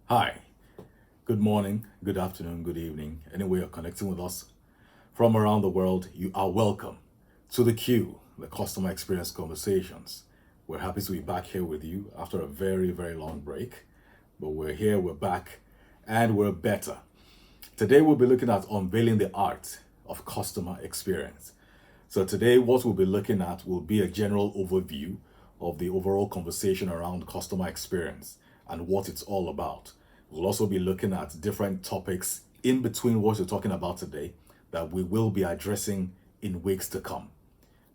Hi, good morning, good afternoon, good evening. Anyway, you're connecting with us from around the world, you are welcome to the Q, the Customer Experience Conversations. We're happy to be back here with you after a very, very long break, but we're here, we're back, and we're better. Today, we'll be looking at unveiling the art of customer experience. So, today, what we'll be looking at will be a general overview of the overall conversation around customer experience and what it's all about. We'll also be looking at different topics in between what we're talking about today that we will be addressing in weeks to come.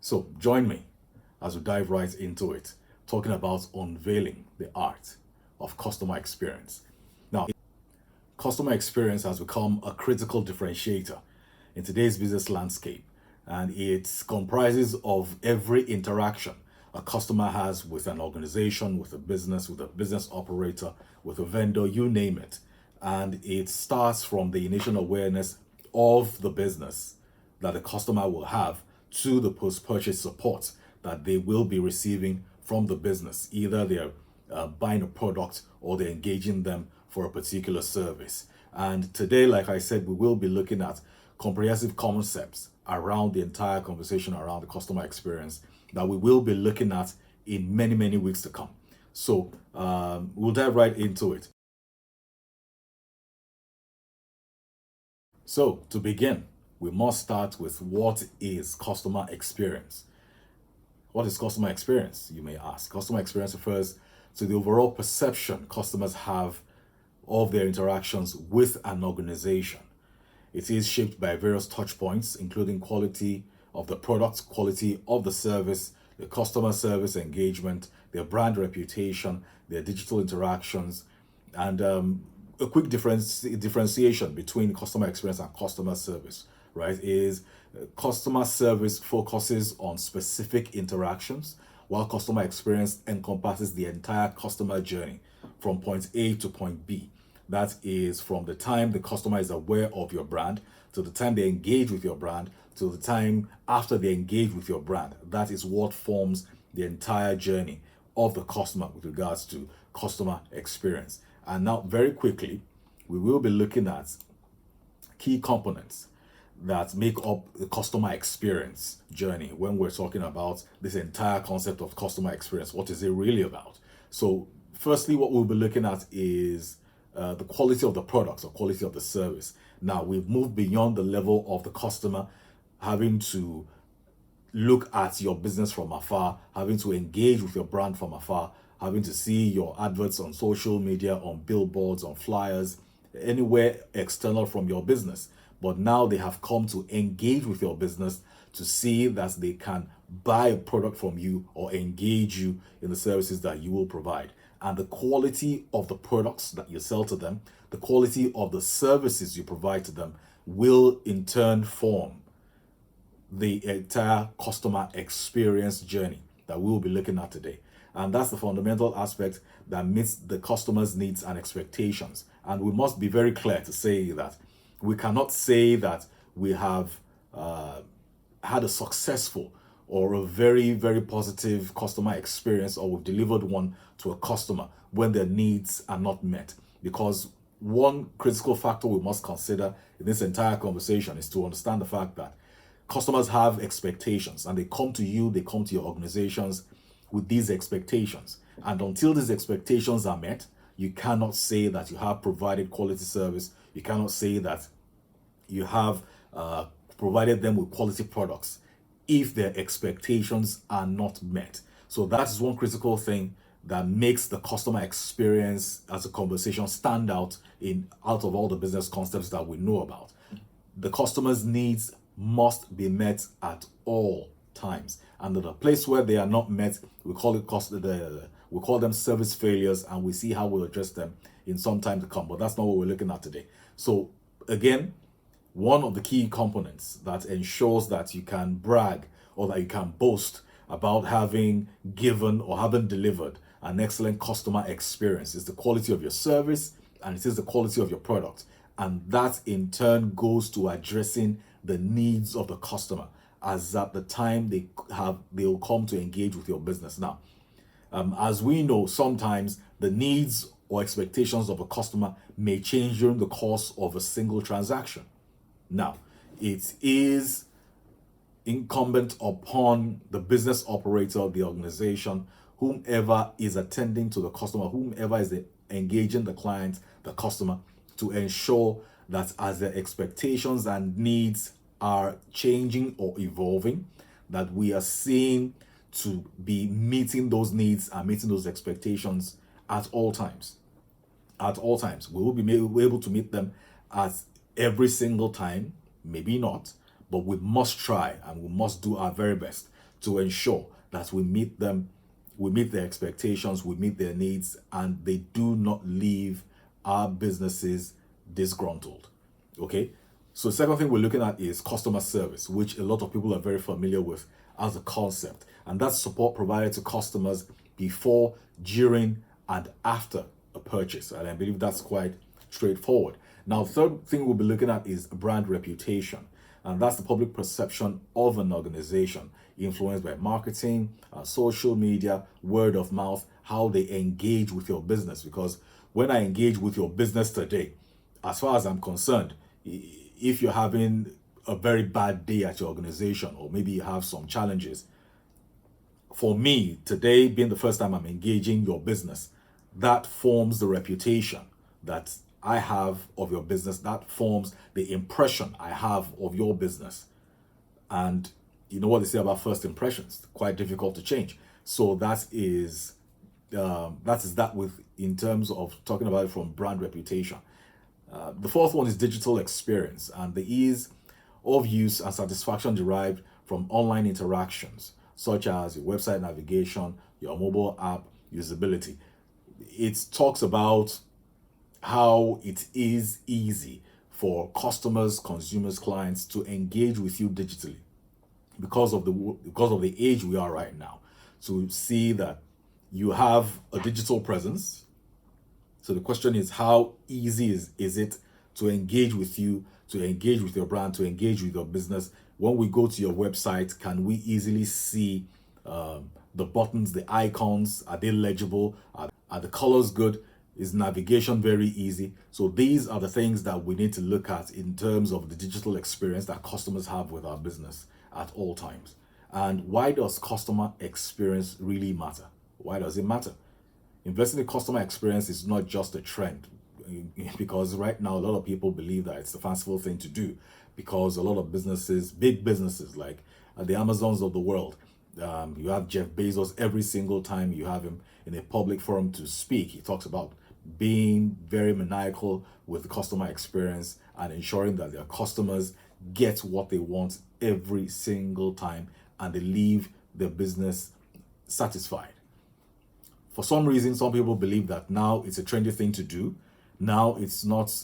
So, join me as we dive right into it, talking about unveiling the art of customer experience. Now, customer experience has become a critical differentiator in today's business landscape, and it comprises of every interaction a customer has with an organization, with a business operator, with a vendor, you name it. And it starts from the initial awareness of the business that the customer will have to the post-purchase support that they will be receiving from the business. Either they're buying a product or they're engaging them for a particular service. And today, like I said, we will be looking at comprehensive concepts around the entire conversation around the customer experience that we will be looking at in many, many weeks to come. So we'll dive right into it. So to begin, we must start with what is customer experience. What is customer experience, you may ask? Customer experience refers to the overall perception customers have of their interactions with an organization. It is shaped by various touch points, including quality of the product, quality of the service, the customer service engagement, their brand reputation, their digital interactions, and a quick differentiation between customer experience and customer service, right? Is customer service focuses on specific interactions, while customer experience encompasses the entire customer journey from point A to point B. That is from the time the customer is aware of your brand to the time they engage with your brand to the time after they engage with your brand. That is what forms the entire journey of the customer with regards to customer experience. And now, very quickly, we will be looking at key components that make up the customer experience journey when we're talking about this entire concept of customer experience. What is it really about? So, firstly, what we'll be looking at is the quality of the products or quality of the service. Now, we've moved beyond the level of the customer having to look at your business from afar, having to engage with your brand from afar, having to see your adverts on social media, on billboards, on flyers, anywhere external from your business. But now they have come to engage with your business to see that they can buy a product from you or engage you in the services that you will provide. And the quality of the products that you sell to them, the quality of the services you provide to them will in turn form the entire customer experience journey that we will be looking at today. And that's the fundamental aspect that meets the customer's needs and expectations. And we must be very clear to say that we cannot say that we have had a successful or a very, very positive customer experience or we've delivered one to a customer when their needs are not met. Because one critical factor we must consider in this entire conversation is to understand the fact that customers have expectations and they come to you, they come to your organizations with these expectations. And until these expectations are met, you cannot say that you have provided quality service. You cannot say that you have provided them with quality products if their expectations are not met. So that is one critical thing that makes the customer experience as a conversation stand out out of all the business concepts that we know about. The customer's needs must be met at all times, and at the place where they are not met, we call them service failures, and we see how we'll address them in some time to come. But that's not what we're looking at today. So again, one of the key components that ensures that you can brag or that you can boast about having given or having delivered an excellent customer experience is the quality of your service and it is the quality of your product. And that in turn goes to addressing the needs of the customer as at the time they'll come to engage with your business. Now, as we know, sometimes the needs or expectations of a customer may change during the course of a single transaction. Now, it is incumbent upon the business operator of the organization, whomever is attending to the customer, whomever is engaging the client, the customer, to ensure that as their expectations and needs are changing or evolving, that we are seeing to be meeting those needs and meeting those expectations at all times. At all times. We will be able to meet them at every single time, maybe not, but we must try and we must do our very best to ensure that we meet them, we meet their expectations, we meet their needs, and they do not leave our businesses disgruntled. Okay? So the second thing we're looking at is customer service, which a lot of people are very familiar with as a concept. And that's support provided to customers before, during, and after a purchase. And I believe that's quite straightforward. Now, the third thing we'll be looking at is brand reputation. And that's the public perception of an organization, influenced by marketing, social media, word of mouth, how they engage with your business. Because when I engage with your business today, as far as I'm concerned, if you're having a very bad day at your organization, or maybe you have some challenges, for me, today being the first time I'm engaging your business, that forms the reputation that I have of your business. That forms the impression I have of your business. And you know what they say about first impressions, quite difficult to change. So that is that with in terms of talking about it from brand reputation. The fourth one is digital experience and the ease of use and satisfaction derived from online interactions, such as your website navigation, your mobile app usability. It talks about how it is easy for customers, consumers, clients to engage with you digitally because of the age we are right now. To see that you have a digital presence. So the question is, how easy is it to engage with you, to engage with your brand, to engage with your business? When we go to your website, can we easily see the buttons, the icons? Are they legible? Are the colors good? Is navigation very easy? So these are the things that we need to look at in terms of the digital experience that customers have with our business at all times. And why does customer experience really matter? Why does it matter? Investing in customer experience is not just a trend, because right now a lot of people believe that it's a fanciful thing to do, because a lot of businesses, big businesses like the Amazons of the world, you have Jeff Bezos. Every single time you have him in a public forum to speak, he talks about being very maniacal with the customer experience and ensuring that their customers get what they want every single time and they leave their business satisfied. For some reason, some people believe that now it's a trendy thing to do. Now it's not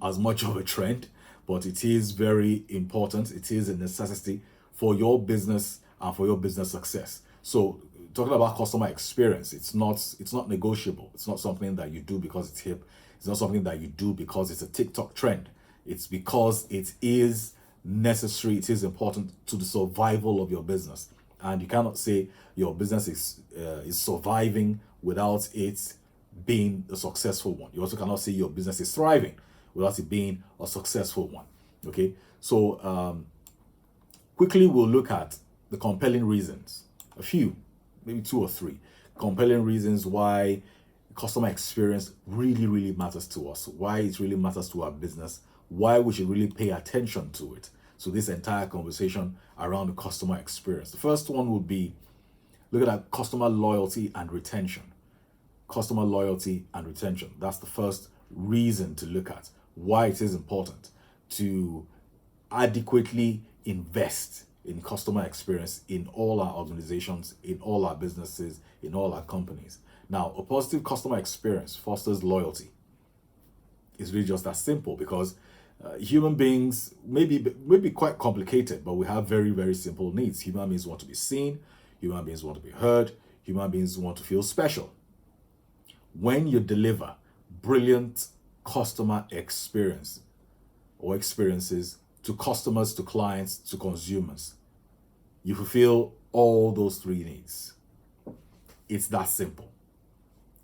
as much of a trend, but it is very important. It is a necessity for your business and for your business success. So talking about customer experience, it's not negotiable. It's not something that you do because it's hip. It's not something that you do because it's a TikTok trend. It's because it is necessary. It is important to the survival of your business. And you cannot say your business is surviving without it being a successful one. You also cannot say your business is thriving without it being a successful one. Okay, so quickly we'll look at the compelling reasons, a few, maybe 2 or 3 compelling reasons why customer experience really matters to us, why it really matters to our business, why we should really pay attention to it. So this entire conversation around the customer experience. The first one would be looking at customer loyalty and retention. Customer loyalty and retention. That's the first reason to look at why it is important to adequately invest in customer experience in all our organizations, in all our businesses, in all our companies. Now, a positive customer experience fosters loyalty. It's really just that simple, because human beings may be quite complicated, but we have very simple needs. Human beings want to be seen. Human beings want to be heard. Human beings want to feel special. When you deliver brilliant customer experience or experiences to customers, to clients, to consumers, you fulfill all those 3 needs. It's that simple.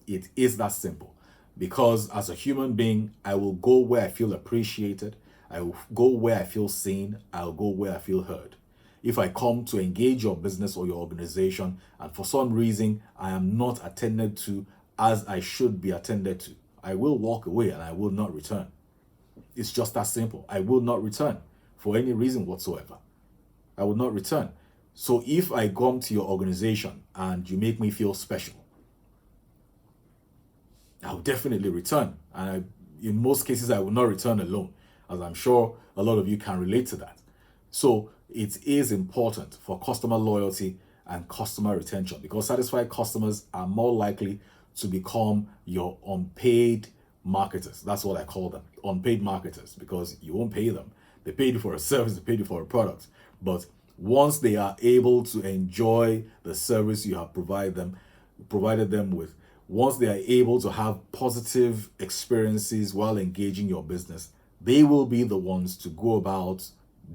It is that simple. because as a human being, I will go where I feel appreciated. I will go where I feel seen. I'll go where I feel heard. If I come to engage your business or your organization and for some reason I am not attended to as I should be attended to, I will walk away and I will not return. It's just that simple. I will not return for any reason whatsoever. I will not return. So if I come to your organization and you make me feel special, I'll definitely return. And in most cases, I will not return alone, as I'm sure a lot of you can relate to that. So it is important for customer loyalty and customer retention, because satisfied customers are more likely to become your unpaid marketers. That's what I call them, unpaid marketers, because you won't pay them. They paid you for a service, they paid you for a product. But once they are able to enjoy the service you have provided them with, once they are able to have positive experiences while engaging your business, they will be the ones to go about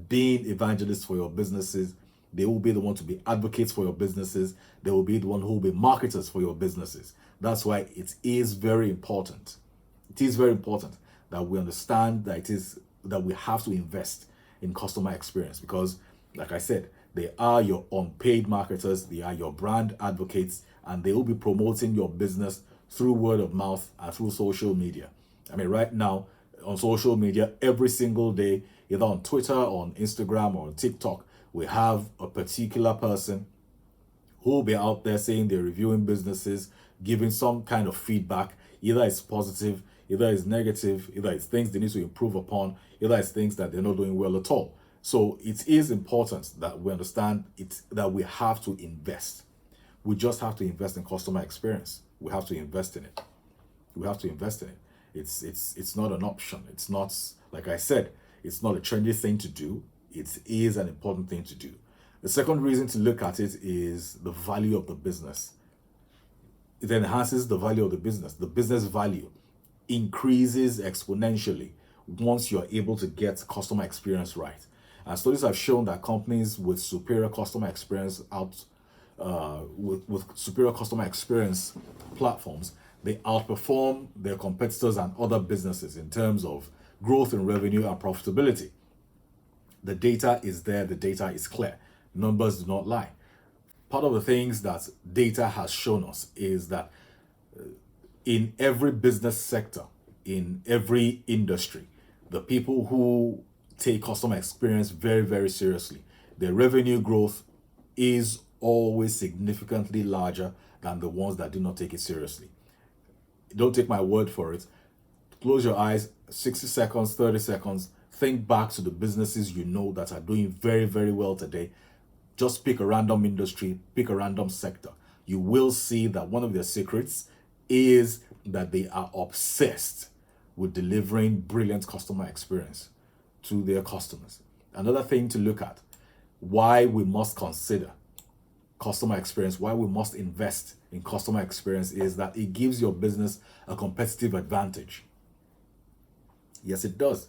being evangelists for your businesses. They will be the one to be advocates for your businesses. They will be the one who will be marketers for your businesses. That's why it is very important. It is very important that we understand that we have to invest in customer experience, because, like I said, they are your unpaid marketers, they are your brand advocates, and they will be promoting your business through word of mouth and through social media. I mean, right now on social media, every single day, either on Twitter, on Instagram, or on TikTok, we have a particular person who will be out there saying they're reviewing businesses, giving some kind of feedback. Either it's positive, either it's negative, either it's things they need to improve upon, either it's things that they're not doing well at all. So it is important that we understand that we have to invest. We just have to invest in customer experience. We have to invest in it. We have to invest in it. It's not an option. It's not, like I said, it's not a trendy thing to do. It is an important thing to do. The second reason to look at it is the value of the business. It enhances the value of the business. The business value increases exponentially once you're able to get customer experience right. And studies have shown that companies with superior customer experience with superior customer experience platforms, they outperform their competitors and other businesses in terms of growth in revenue and profitability. The data is there, the data is clear. Numbers do not lie. Part of the things that data has shown us is that in every business sector, in every industry, the people who take customer experience very, very seriously, their revenue growth is always significantly larger than the ones that do not take it seriously. Don't take my word for it. Close your eyes, 60 seconds, 30 seconds. Think back to the businesses you know that are doing very, very well today. Just pick a random industry, pick a random sector. You will see that one of their secrets is that they are obsessed with delivering brilliant customer experience to their customers. Another thing to look at, why we must consider customer experience, why we must invest in customer experience, is that it gives your business a competitive advantage. Yes, it does.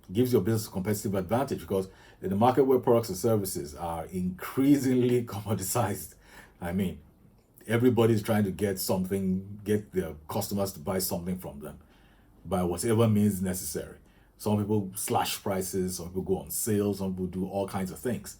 It gives your business a competitive advantage, because in the market where products and services are increasingly commoditized, I mean, everybody's trying to get their customers to buy something from them by whatever means necessary. Some people slash prices, some people go on sale, some people do all kinds of things.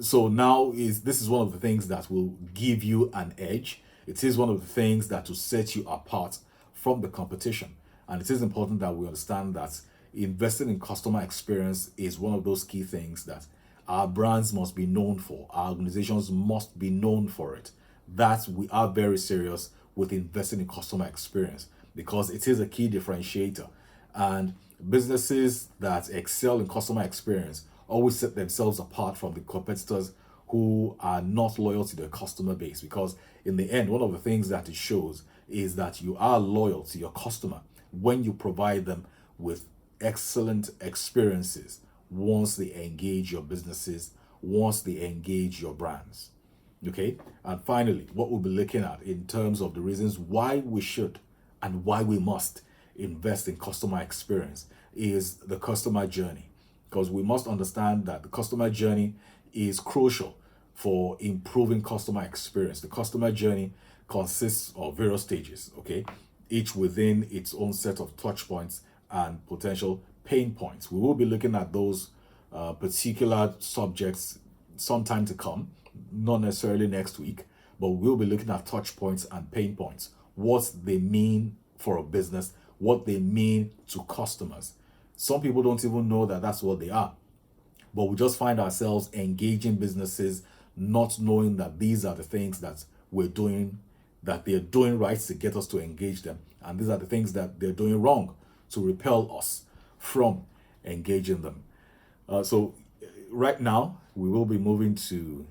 So now this is one of the things that will give you an edge. It is one of the things that will set you apart from the competition. And it is important that we understand that investing in customer experience is one of those key things that our brands must be known for. Our organizations must be known for it. That we are very serious with investing in customer experience, because it is a key differentiator. And businesses that excel in customer experience always set themselves apart from the competitors who are not loyal to their customer base, because in the end, one of the things that it shows is that you are loyal to your customer when you provide them with excellent experiences once they engage your businesses, once they engage your brands. Okay? And finally, what we'll be looking at in terms of the reasons why we should and why we must invest in customer experience is the customer journey. Because we must understand that the customer journey is crucial for improving customer experience. The customer journey consists of various stages, okay? each within its own set of touch points and potential pain points. We will be looking at those particular subjects sometime to come, not necessarily next week, but we'll be looking at touch points and pain points, what they mean for a business, what they mean to customers. Some people don't even know that that's what they are, but we just find ourselves engaging businesses not knowing that these are the things that we're doing, that they're doing right to get us to engage them, and these are the things that they're doing wrong to repel us from engaging them. So right now we will be moving to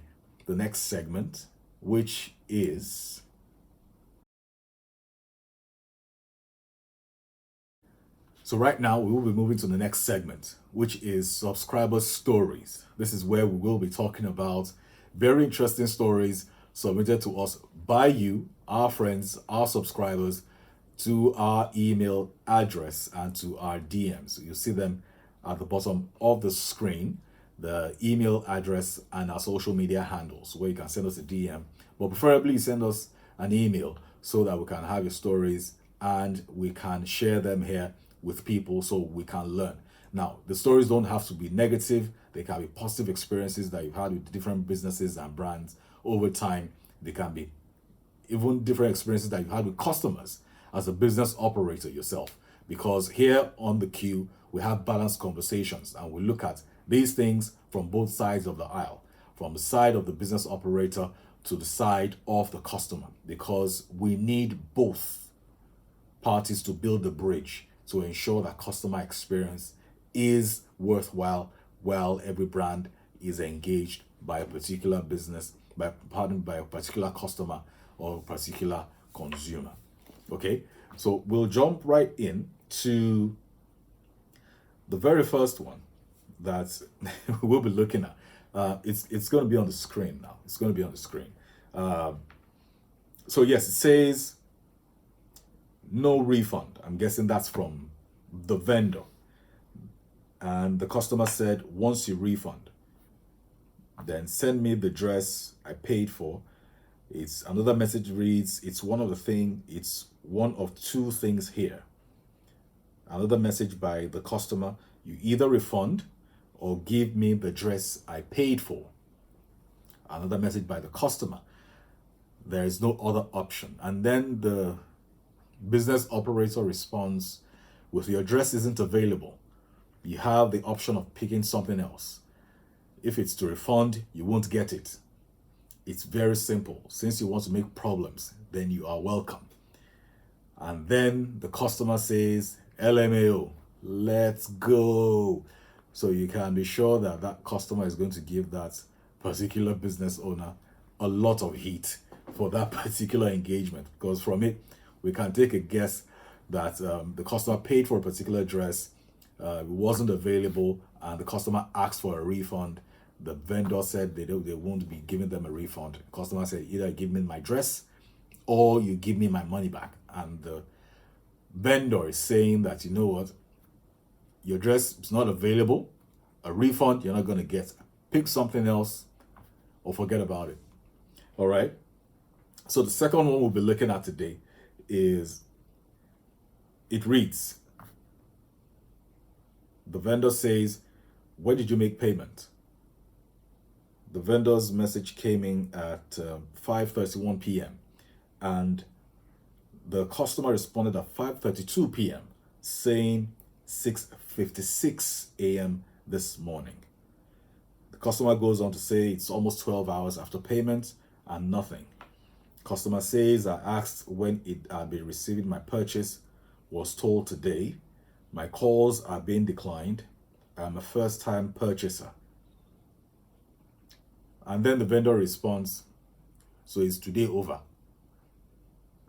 the next segment, which is right now we will be moving to the next segment, which is subscriber stories. This is where we will be talking about very interesting stories submitted to us by you, our friends, our subscribers, to our email address and to our DMs. You'll see them at the bottom of the screen, the email address and our social media handles where you can send us a DM. But preferably send us an email so that we can have your stories and we can share them here with people so we can learn. Now, the stories don't have to be negative. They can be positive experiences that you've had with different businesses and brands over time. They can be even different experiences that you've had with customers as a business operator yourself. Because here on the queue, we have balanced conversations and we look at these things from both sides of the aisle, from the side of the business operator to the side of the customer, because we need both parties to build the bridge to ensure that customer experience is worthwhile while every brand is engaged by a particular business, by a particular customer or a particular consumer. Okay, so we'll jump right in to the very first one that we'll be looking at. It's going to be on the screen now. It's going to be on the screen. So yes, it says no refund. I'm guessing that's from the vendor. And the customer said, once you refund, then send me the dress I paid for. It's another message reads, it's one of two things here. Another message by the customer, you either refund or give me the dress I paid for. Another message by the customer, there is no other option. And then the business operator responds with, your dress isn't available. You have the option of picking something else. If it's to refund, you won't get it. It's very simple. Since you want to make problems, then you are welcome. And then the customer says, LMAO, let's go. So you can be sure that that customer is going to give that particular business owner a lot of heat for that particular engagement, because from it, we can take a guess that the customer paid for a particular dress, it wasn't available, and the customer asked for a refund. The vendor said they won't be giving them a refund. The customer said, either give me my dress or you give me my money back. And the vendor is saying that, you know what, your dress is not available, a refund you're not going to get. Pick something else or forget about it. All right. So the second one we'll be looking at today is, it reads, the vendor says, when did you make payment? The vendor's message came in at 5:31 p.m. and the customer responded at 5:32 p.m. saying 6:56 a.m. this morning. The customer goes on to say it's almost 12 hours after payment and nothing. Customer says, I asked when I'd be receiving my purchase, was told today. My calls are being declined. I'm a first-time purchaser. And then the vendor responds, so is today over?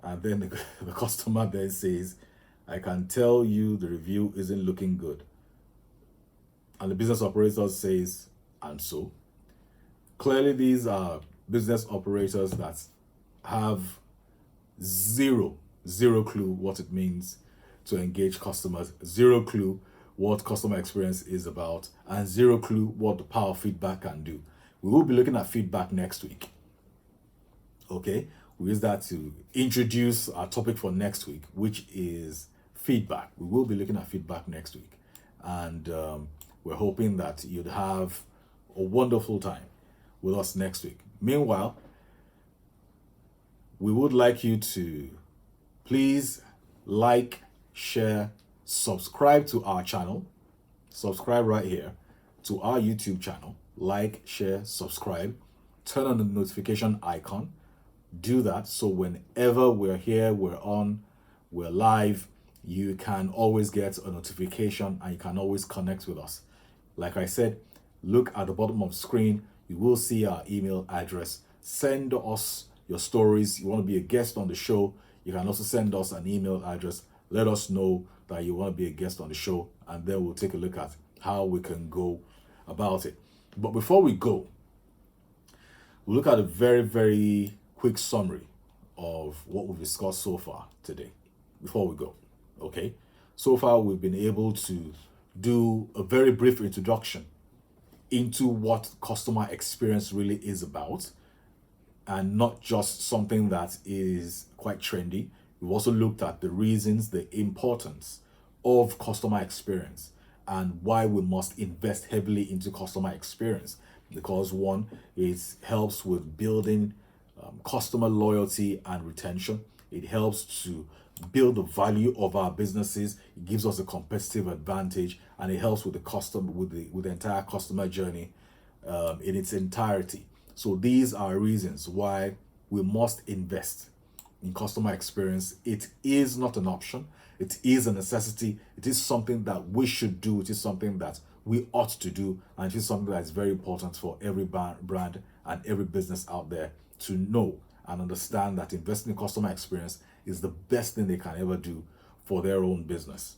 And then the customer then says, I can tell you the review isn't looking good. And the business operator says, and so? Clearly, these are business operators that have zero clue what it means to engage customers, zero clue what customer experience is about, and zero clue what the power of feedback can do. We will be looking at feedback next week. Okay, We use that to introduce our topic for next week, which is feedback. We will be looking at feedback next week. And we're hoping that you'd have a wonderful time with us next week. Meanwhile, we would like you to please like, share, subscribe to our channel. Subscribe right here to our YouTube channel. Like, share, subscribe. Turn on the notification icon. Do that so whenever we're here, we're on, we're live, you can always get a notification and you can always connect with us. Like I said, look at the bottom of the screen. You will see our email address. Send us your stories. You want to be a guest on the show, you can also send us an email address. Let us know that you want to be a guest on the show, and then we'll take a look at how we can go about it. But before we go, we'll look at a very, very quick summary of what we've discussed so far today before we go. Okay, so far we've been able to do a very brief introduction into what customer experience really is about, and not just something that is quite trendy. We've also looked at the reasons, the importance of customer experience, and why we must invest heavily into customer experience. Because one, it helps with building customer loyalty and retention. It helps to build the value of our businesses. It gives us a competitive advantage, and it helps with the customer, with the entire customer journey in its entirety. So these are reasons why we must invest in customer experience. It is not an option. It is a necessity. It is something that we should do. It is something that we ought to do. And it is something that is very important for every brand and every business out there to know and understand that investing in customer experience is the best thing they can ever do for their own business.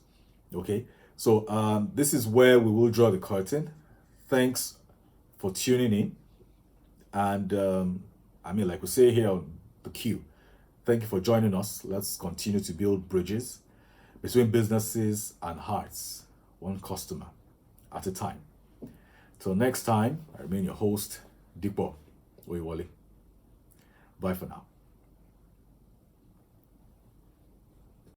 Okay, so this is where we will draw the curtain. Thanks for tuning in. And like we say here on the queue, thank you for joining us. Let's continue to build bridges between businesses and hearts, one customer at a time. Till next time, I remain your host, Dipo Oyewole. Bye for now.